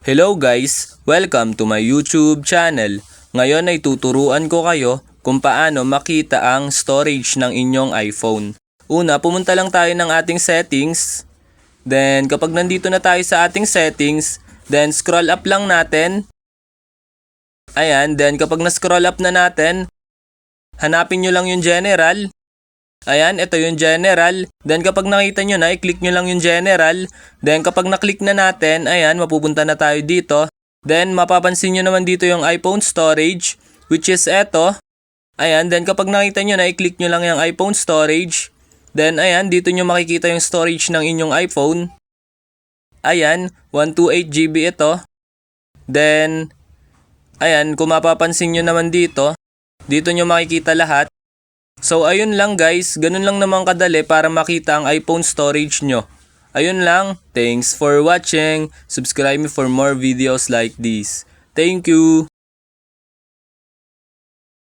Hello guys! Welcome to my YouTube channel. Ngayon ay tuturuan ko kayo kung paano makita ang storage ng inyong iPhone. Una, pumunta lang tayo ng ating settings. Then kapag nandito na tayo sa ating settings, then scroll up lang natin. Ayan, then kapag na-scroll up na natin, hanapin nyo lang yung general. Ayan, ito yung general. Then kapag nakita nyo na, i-click nyo lang yung general. Then kapag na-click na natin, ayan, mapupunta na tayo dito. Then mapapansin nyo naman dito yung iPhone storage, which is eto. Ayan, then kapag nakita nyo na, i-click nyo lang yung iPhone storage. Then ayan, dito nyo makikita yung storage ng inyong iPhone. Ayan, 128GB ito. Then, ayan, kung mapapansin nyo naman dito nyo makikita lahat. So ayun lang guys, ganun lang naman kadali para makita ang iPhone storage nyo. Ayun lang, thanks for watching. Subscribe me for more videos like this. Thank you!